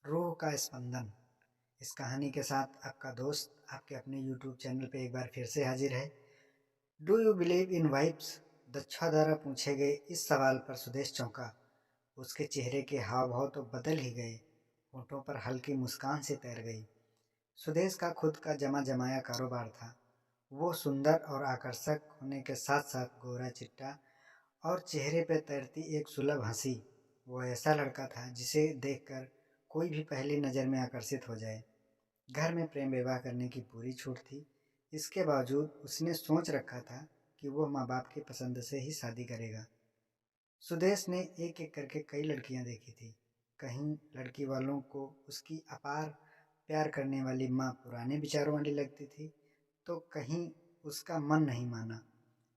रूह का स्पंदन। इस कहानी के साथ आपका दोस्त आपके अपने YouTube चैनल पे एक बार फिर से हाजिर है। Do you believe in vibes? दच्छा द्वारा पूछे गए इस सवाल पर सुदेश चौंका। उसके चेहरे के हाव भाव तो बदल ही गए, होठों पर हल्की मुस्कान से तैर गई। सुदेश का खुद का जमा जमाया कारोबार था। वो सुंदर और आकर्षक होने के साथ साथ गोरा चिट्टा और चेहरे पर तैरती एक सुलभ हंसी। वो ऐसा लड़का था जिसे देखकर कोई भी पहली नज़र में आकर्षित हो जाए। घर में प्रेम विवाह करने की पूरी छूट थी। इसके बावजूद उसने सोच रखा था कि वो माँ बाप की पसंद से ही शादी करेगा। सुदेश ने एक एक करके कई लड़कियां देखी थी। कहीं लड़की वालों को उसकी अपार प्यार करने वाली माँ पुराने विचारों वाली लगती थी, तो कहीं उसका मन नहीं माना।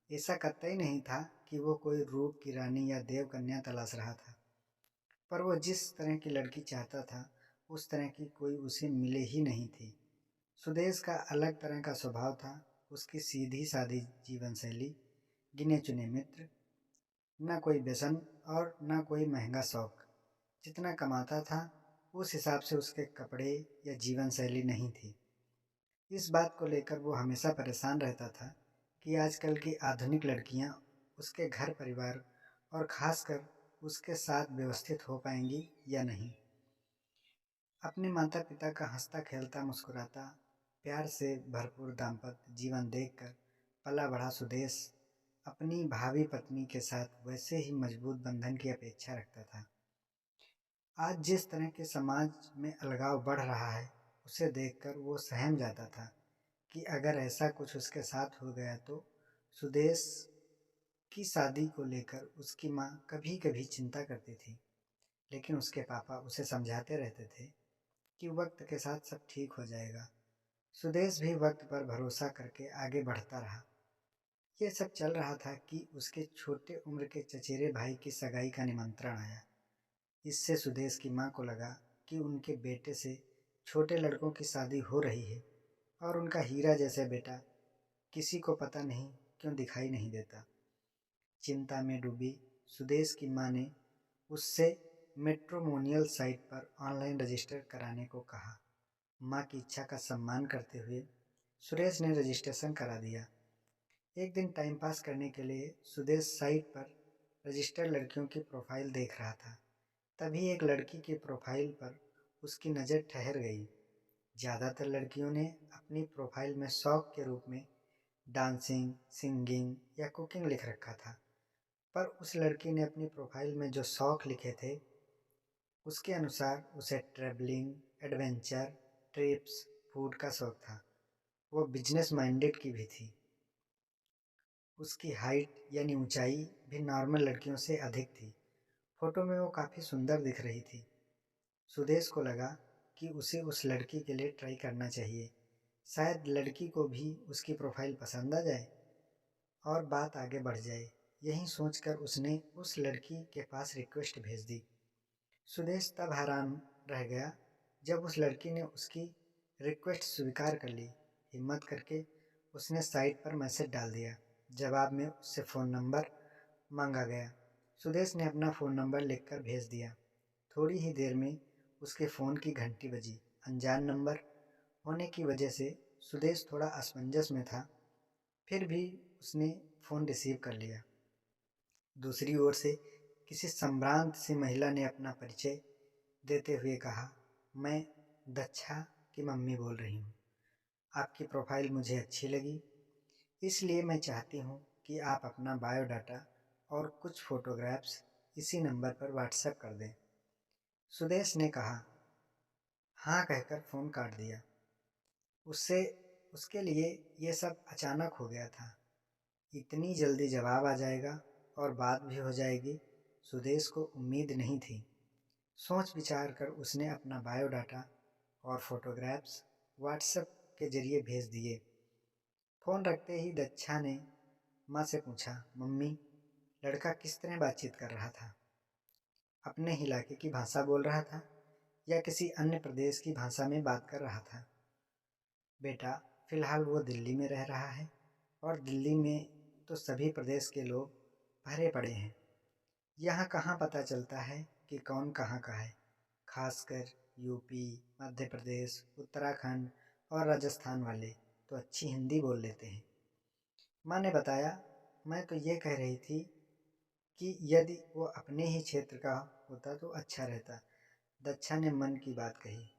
ऐसा कतई नहीं था कि वो कोई रूप की रानी या देव कन्या तलाश रहा था, पर वो जिस तरह की लड़की चाहता था उस तरह की कोई उसे मिले ही नहीं थी। सुदेश का अलग तरह का स्वभाव था। उसकी सीधी सादी जीवन शैली, गिने चुने मित्र, न कोई व्यसन और न कोई महंगा शौक। जितना कमाता था उस हिसाब से उसके कपड़े या जीवन शैली नहीं थी। इस बात को लेकर वो हमेशा परेशान रहता था कि आजकल की आधुनिक लड़कियां उसके घर परिवार और ख़ासकर उसके साथ व्यवस्थित हो पाएंगी या नहीं। अपने माता पिता का हंसता खेलता मुस्कुराता प्यार से भरपूर दाम्पत्य जीवन देखकर पला बड़ा सुदेश अपनी भावी पत्नी के साथ वैसे ही मजबूत बंधन की अपेक्षा रखता था। आज जिस तरह के समाज में अलगाव बढ़ रहा है उसे देखकर वो सहम जाता था कि अगर ऐसा कुछ उसके साथ हो गया तो। सुदेश की शादी को लेकर उसकी माँ कभी कभी चिंता करती थी, लेकिन उसके पापा उसे समझाते रहते थे कि वक्त के साथ सब ठीक हो जाएगा। सुदेश भी वक्त पर भरोसा करके आगे बढ़ता रहा। ये सब चल रहा था कि उसके छोटे उम्र के चचेरे भाई की सगाई का निमंत्रण आया। इससे सुदेश की माँ को लगा कि उनके बेटे से छोटे लड़कों की शादी हो रही है और उनका हीरा जैसा बेटा किसी को पता नहीं क्यों दिखाई नहीं देता। चिंता में डूबी सुदेश की माँ ने उससे मैट्रिमोनियल साइट पर ऑनलाइन रजिस्टर कराने को कहा। माँ की इच्छा का सम्मान करते हुए सुरेश ने रजिस्ट्रेशन करा दिया। एक दिन टाइम पास करने के लिए सुदेश साइट पर रजिस्टर्ड लड़कियों की प्रोफाइल देख रहा था। तभी एक लड़की की प्रोफाइल पर उसकी नज़र ठहर गई। ज़्यादातर लड़कियों ने अपनी प्रोफाइल में शौक के रूप में डांसिंग, सिंगिंग या कुकिंग लिख रखा था, पर उस लड़की ने अपनी प्रोफाइल में जो शौक लिखे थे उसके अनुसार उसे ट्रैवलिंग, एडवेंचर, ट्रिप्स, फूड का शौक था। वो बिजनेस माइंडेड की भी थी। उसकी हाइट यानी ऊंचाई भी नॉर्मल लड़कियों से अधिक थी। फोटो में वो काफ़ी सुंदर दिख रही थी। सुदेश को लगा कि उसे उस लड़की के लिए ट्राई करना चाहिए। शायद लड़की को भी उसकी प्रोफाइल पसंद आ जाए और बात आगे बढ़ जाए। यही सोचकर उसने उस लड़की के पास रिक्वेस्ट भेज दी। सुदेश तब हैरान रह गया जब उस लड़की ने उसकी रिक्वेस्ट स्वीकार कर ली। हिम्मत करके उसने साइट पर मैसेज डाल दिया। जवाब में उससे फ़ोन नंबर मांगा गया। सुदेश ने अपना फ़ोन नंबर लिखकर भेज दिया। थोड़ी ही देर में उसके फ़ोन की घंटी बजी। अनजान नंबर होने की वजह से सुदेश थोड़ा असमंजस में था, फिर भी उसने फ़ोन रिसीव कर लिया। दूसरी ओर से किसी संभ्रांत सी महिला ने अपना परिचय देते हुए कहा, मैं दच्छा की मम्मी बोल रही हूँ। आपकी प्रोफाइल मुझे अच्छी लगी, इसलिए मैं चाहती हूँ कि आप अपना बायोडाटा और कुछ फ़ोटोग्राफ्स इसी नंबर पर व्हाट्सएप कर दें। सुदेश ने कहा हाँ कहकर फ़ोन काट दिया। उससे उसके लिए ये सब अचानक हो गया था। इतनी जल्दी जवाब आ जाएगा और बात भी हो जाएगी, सुदेश को उम्मीद नहीं थी। सोच विचार कर उसने अपना बायोडाटा और फोटोग्राफ्स व्हाट्सएप के जरिए भेज दिए। फ़ोन रखते ही दच्छा ने माँ से पूछा, मम्मी लड़का किस तरह बातचीत कर रहा था? अपने इलाके की भाषा बोल रहा था या किसी अन्य प्रदेश की भाषा में बात कर रहा था? बेटा फ़िलहाल वो दिल्ली में रह रहा है और दिल्ली में तो सभी प्रदेश के लोग भरे पड़े हैं। यहाँ कहाँ पता चलता है कि कौन कहाँ का है, खासकर यूपी, मध्य प्रदेश, उत्तराखंड और राजस्थान वाले तो अच्छी हिंदी बोल लेते हैं। माँ ने बताया, मैं तो ये कह रही थी कि यदि वो अपने ही क्षेत्र का होता तो अच्छा रहता। दक्षा ने मन की बात कही।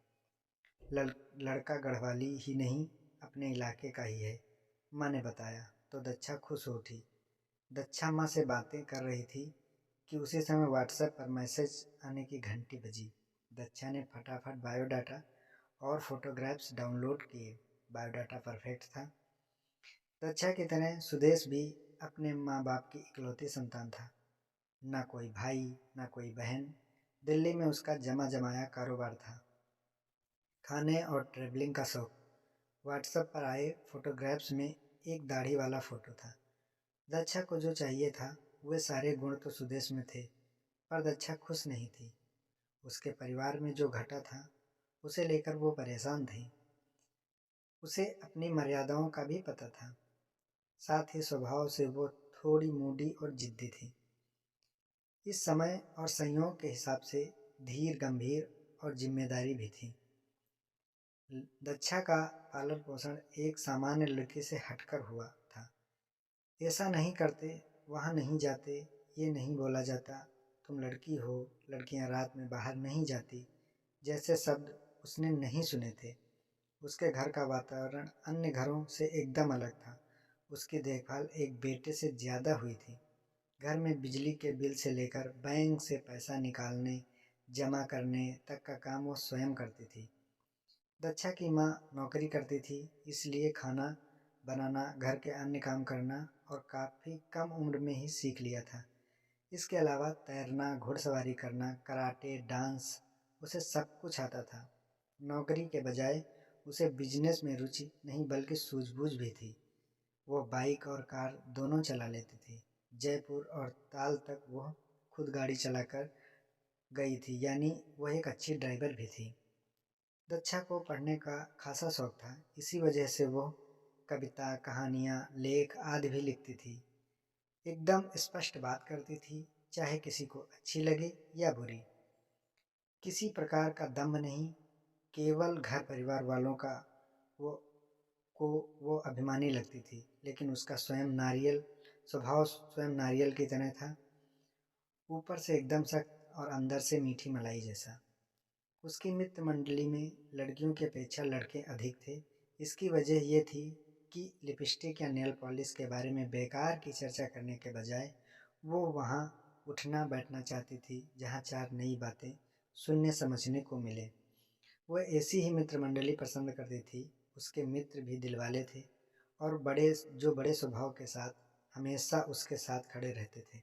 लड़का गढ़वाली ही नहीं, अपने इलाके का ही है, माँ ने बताया। तो दक्षा खुश हो उठी। दक्षा माँ से बातें कर रही थी कि उसी समय व्हाट्सएप पर मैसेज आने की घंटी बजी। दक्षा ने फटाफट बायोडाटा और फोटोग्राफ्स डाउनलोड किए। बायोडाटा परफेक्ट था। दक्षा की तरह सुदेश भी अपने माँ बाप की इकलौती संतान था। ना कोई भाई, ना कोई बहन। दिल्ली में उसका जमा जमाया कारोबार था, खाने और ट्रैवलिंग का शौक। व्हाट्सएप पर आए फोटोग्राफ्स में एक दाढ़ी वाला फ़ोटो था। दक्षा को जो चाहिए था वे सारे गुण तो सुदेश में थे, पर दक्षा खुश नहीं थी। उसके परिवार में जो घटा था उसे लेकर वो परेशान थी। उसे अपनी मर्यादाओं का भी पता था। साथ ही स्वभाव से वो थोड़ी मूडी और जिद्दी थी। इस समय और संयोग के हिसाब से धीर, गंभीर और जिम्मेदारी भी थी। दक्षा का पालन पोषण एक सामान्य लड़की से हटकर हुआ था। ऐसा नहीं करते, वहाँ नहीं जाते, ये नहीं बोला जाता, तुम लड़की हो, लड़कियाँ रात में बाहर नहीं जाती, जैसे शब्द उसने नहीं सुने थे। उसके घर का वातावरण अन्य घरों से एकदम अलग था। उसकी देखभाल एक बेटे से ज़्यादा हुई थी। घर में बिजली के बिल से लेकर बैंक से पैसा निकालने, जमा करने तक का काम वो स्वयं करती थी। दक्षा की माँ नौकरी करती थी, इसलिए खाना बनाना, घर के अन्य काम करना और काफ़ी कम उम्र में ही सीख लिया था। इसके अलावा तैरना, घुड़सवारी करना, कराटे, डांस, उसे सब कुछ आता था। नौकरी के बजाय उसे बिजनेस में रुचि नहीं बल्कि सूझबूझ भी थी। वो बाइक और कार दोनों चला लेती थी। जयपुर और ताल तक वो खुद गाड़ी चलाकर गई थी, यानी वह एक अच्छी ड्राइवर भी थी। दक्षा को पढ़ने का खासा शौक था, इसी वजह से वो कविता, कहानियाँ, लेख आदि भी लिखती थी। एकदम स्पष्ट बात करती थी, चाहे किसी को अच्छी लगे या बुरी। किसी प्रकार का दम्भ नहीं, केवल घर परिवार वालों का वो वो अभिमानी लगती थी। लेकिन उसका स्वभाव स्वयं नारियल की तरह था, ऊपर से एकदम सख्त और अंदर से मीठी मलाई जैसा। उसकी मित्र मंडली में लड़कियों की अपेक्षा लड़के अधिक थे। इसकी वजह यह थी कि लिपस्टिक या नेल पॉलिश के बारे में बेकार की चर्चा करने के बजाय वो वहाँ उठना बैठना चाहती थी जहाँ चार नई बातें सुनने समझने को मिले। वह ऐसी ही मित्र मंडली पसंद करती थी। उसके मित्र भी दिलवाले थे और बड़े स्वभाव के साथ हमेशा उसके साथ खड़े रहते थे।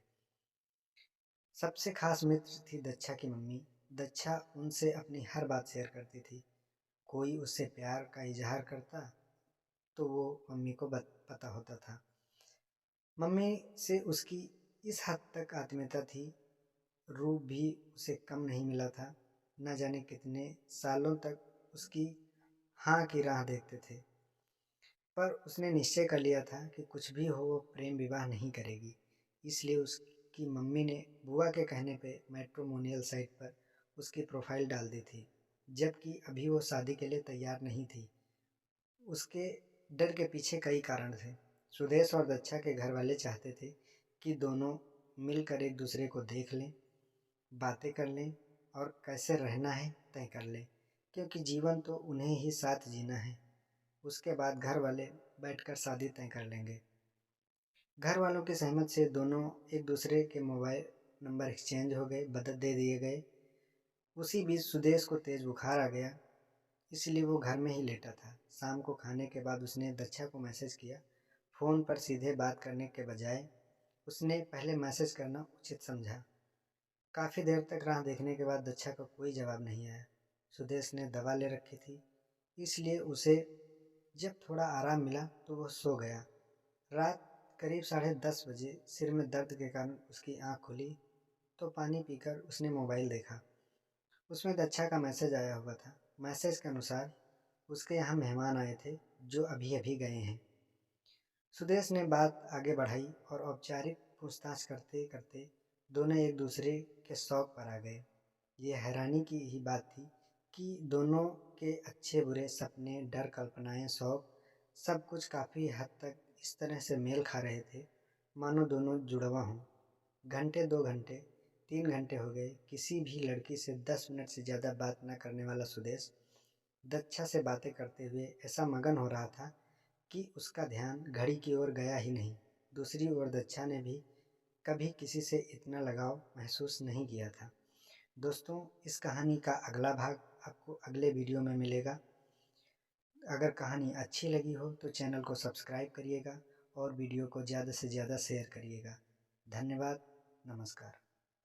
सबसे खास मित्र थी दक्षा की मम्मी। दक्षा उनसे अपनी हर बात शेयर करती थी। कोई उससे प्यार का इजहार करता तो वो मम्मी को पता होता था। मम्मी से उसकी इस हद तक आत्मीयता थी, रूप भी उसे कम नहीं मिला था। न जाने कितने सालों तक उसकी हाँ की राह देखते थे, पर उसने निश्चय कर लिया था कि कुछ भी हो वो प्रेम विवाह नहीं करेगी। इसलिए उसकी मम्मी ने बुआ के कहने पे मैट्रिमोनियल साइट पर उसकी प्रोफाइल डाल दी थी, जबकि अभी वो शादी के लिए तैयार नहीं थी। उसके डर के पीछे कई कारण थे। सुदेश और दक्षा के घर वाले चाहते थे कि दोनों मिलकर एक दूसरे को देख लें, बातें कर लें और कैसे रहना है तय कर लें, क्योंकि जीवन तो उन्हें ही साथ जीना है। उसके बाद घर वाले बैठकर शादी तय कर लेंगे। घर वालों की सहमति से दोनों एक दूसरे के मोबाइल नंबर एक्सचेंज हो गए, बदल दे दिए गए। उसी बीच सुदेश को तेज बुखार आ गया, इसलिए वो घर में ही लेटा था। शाम को खाने के बाद उसने दक्षा को मैसेज किया। फ़ोन पर सीधे बात करने के बजाय उसने पहले मैसेज करना उचित समझा। काफ़ी देर तक राह देखने के बाद दक्षा का कोई जवाब नहीं आया। सुदेश ने दवा ले रखी थी, इसलिए उसे जब थोड़ा आराम मिला तो वह सो गया। रात करीब 10:30 बजे सिर में दर्द के कारण उसकी आंख खुली तो पानी पीकर उसने मोबाइल देखा। उसमें दक्षा का मैसेज आया हुआ था। मैसेज के अनुसार उसके यहाँ मेहमान आए थे जो अभी अभी गए हैं। सुदेश ने बात आगे बढ़ाई और औपचारिक पूछताछ करते करते दोनों एक दूसरे के शौक पर आ गए। ये हैरानी की ही बात थी कि दोनों के अच्छे बुरे सपने, डर, कल्पनाएं, शौक सब कुछ काफ़ी हद तक इस तरह से मेल खा रहे थे मानो दोनों जुड़वा हों। घंटे, 2 घंटे, 3 घंटे हो गए, किसी भी लड़की से 10 मिनट से ज़्यादा बात न करने वाला सुदेश दक्षा से बातें करते हुए ऐसा मगन हो रहा था कि उसका ध्यान घड़ी की ओर गया ही नहीं। दूसरी ओर दक्षा ने भी कभी किसी से इतना लगाव महसूस नहीं किया था। दोस्तों, इस कहानी का अगला भाग आपको अगले वीडियो में मिलेगा। अगर कहानी अच्छी लगी हो तो चैनल को सब्सक्राइब करिएगा और वीडियो को ज़्यादा से ज़्यादा शेयर करिएगा। धन्यवाद। नमस्कार।